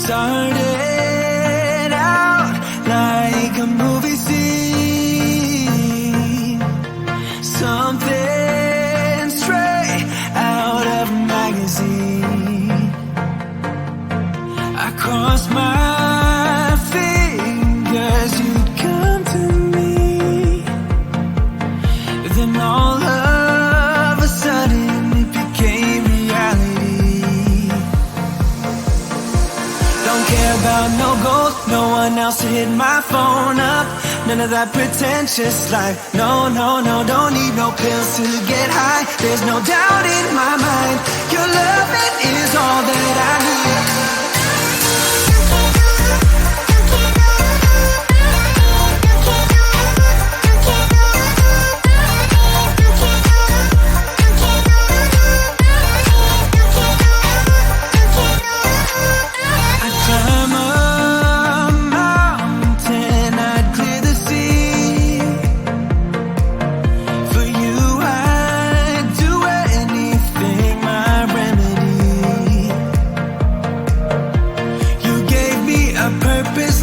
Started out like a movie scene, something straight out of a magazine. I crossed my fingers you'd come to me, then all of a sudden it became reality. Don't care about no gold, no one else to hit my phone up. None of that pretentious life. No, no, no, don't need no pills to get high. There's no doubt in my mind, your love, it is all that I need.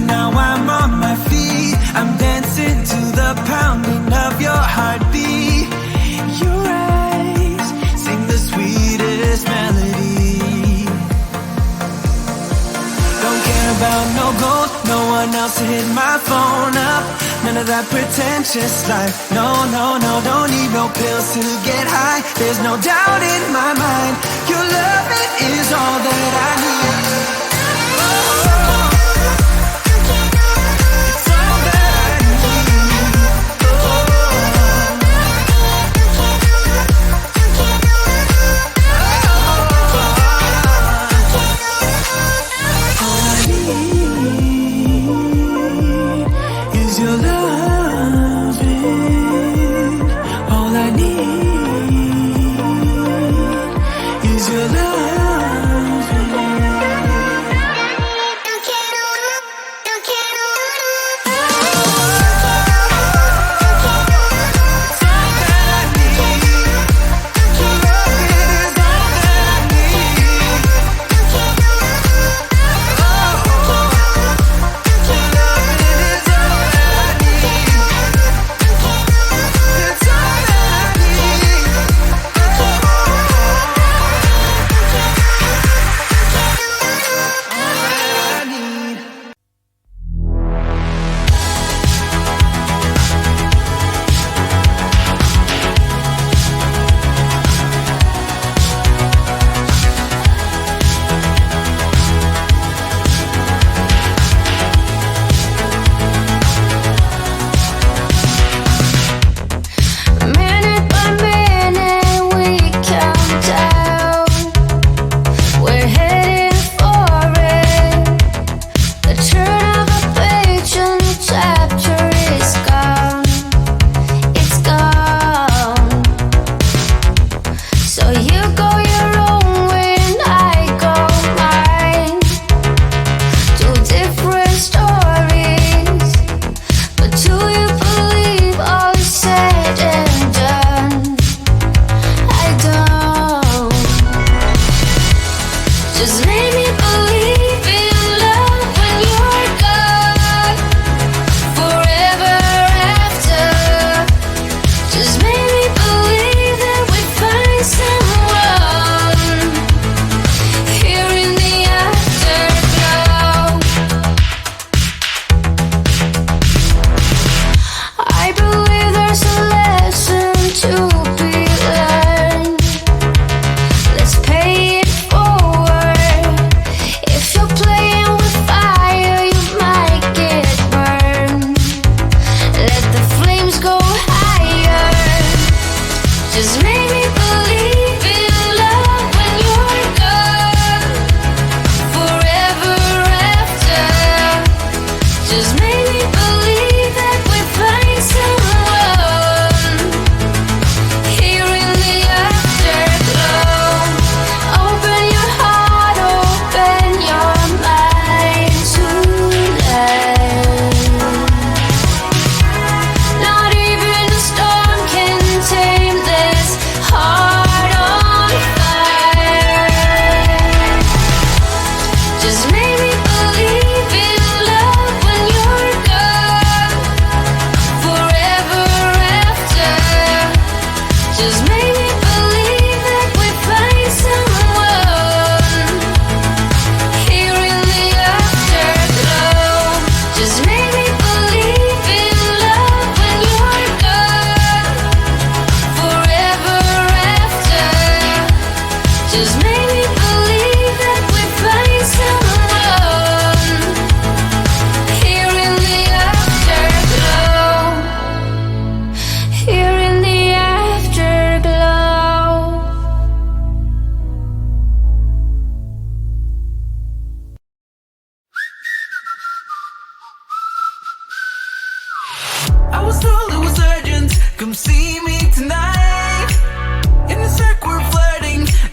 Now I'm on my feet, I'm dancing to the pounding of your heartbeat. Your eyes sing the sweetest melody. Don't care about no gold, no one else to hit my phone up. None of that pretentious life. No, no, no, don't need no pills to get high. There's no doubt in my mind, your love, it is all that I need. Your loving, all I need is your loving.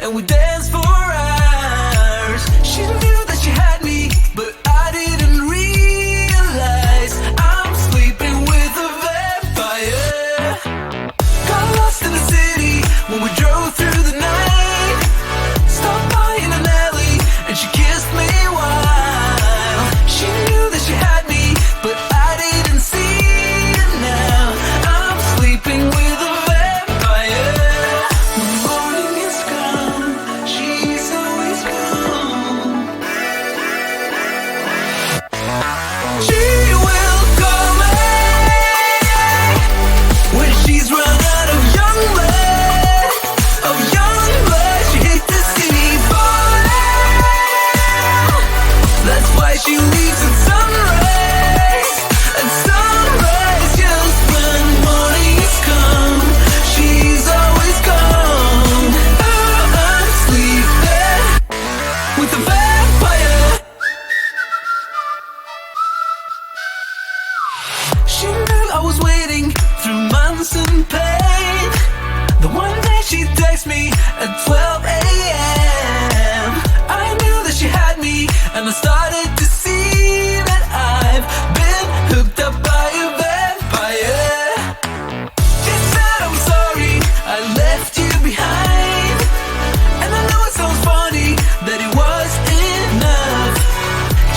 and we danced for hours. She knew that she had me, but I didn't realize I'm sleeping with a vampire. Got lost in the city when we drove through the night. Stopped by in an alley and she kissed me while she knew that she had me, but I didn't see it now. I'm sleeping with a vampire. When morning is come, she's always gone. She will call me when she's run out of young blood, of young blood. She hit the city boy. That's why she leaves at sunrise, at sunrise. Just when morning has come, she's always gone. I'm sleeping with a vampire. She knew I was waiting through months and pain. The one day she texted me at 12 a.m. I knew that she had me, and I started to see that I've been hooked up by a vampire. She said I'm sorry I left you behind, and I know it sounds funny that it was enough.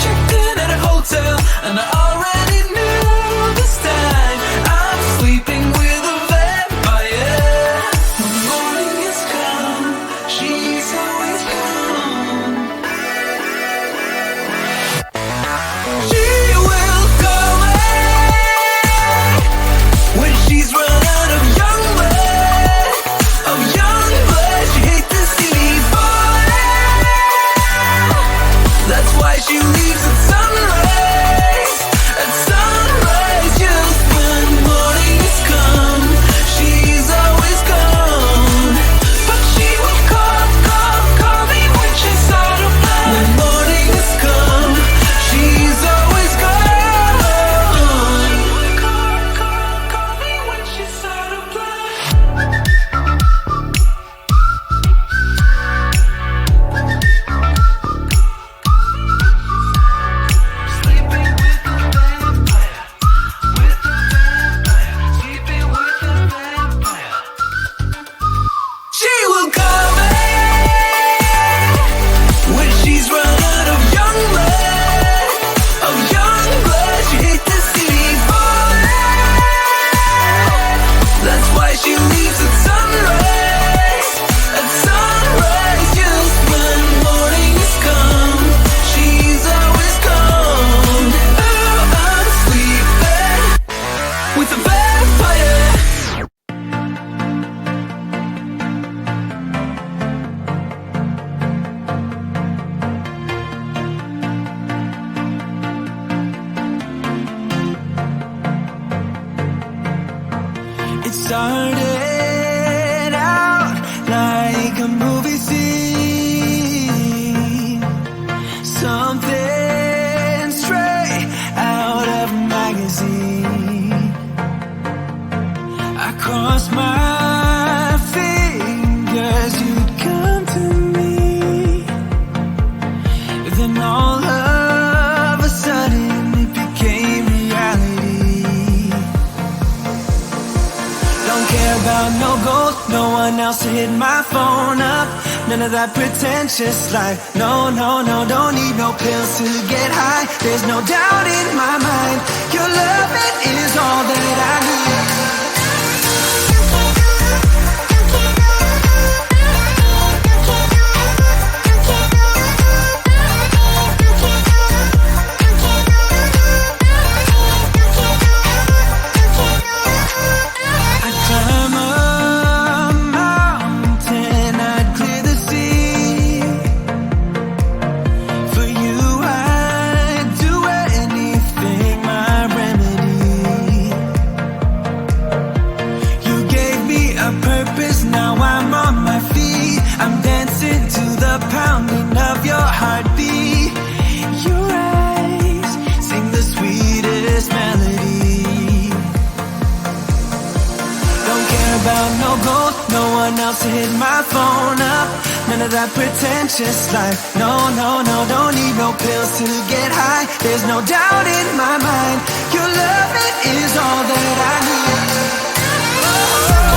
Checked in at a hotel and I already knew this time I'm sleeping with a vampire. When morning has come, she's always gone. She will call me when she's run out of young blood, of young blood. She hit the city boy. That's why she leaves at sunrise, at sunrise. Just when morning has come, she's always gone. But she will call me when she's out of blood. When morning has come, she's always gone. Call me when she's out of blood. Sleeping with a vampire, with a vampire, sleeping with a vampire. She will call me when she's run out of young blood, of young blood. She hit the city boy. That's why she leaves at sunrise, at sunrise. Just when morning has come, she's always gone. Oh, I'm sleeping with a vampire. It started out like a movie scene, something straight out of a magazine. I crossed my fingers you'd come to me. Then all of a sudden it became reality. Don't care about no gold, no one else to hit my phone up. None of that pretentious life. No, no, no, don't need no pills to get high. There's no doubt in my mind, your love, it is all that I need. I'd climb a mountain, I'd clear the sea. For you I'd do anything, my remedy. You gave me a purpose, now I'm on my feet. I'm dancing to the pounding of your heartbeat. Your eyes sing the sweetest melody. Don't care about no gold, no one else to hit my phone up. None of that pretentious life. No, no, no, don't need no pills to get high. There's no doubt in my mind. Your love, it is all that I need. Oh.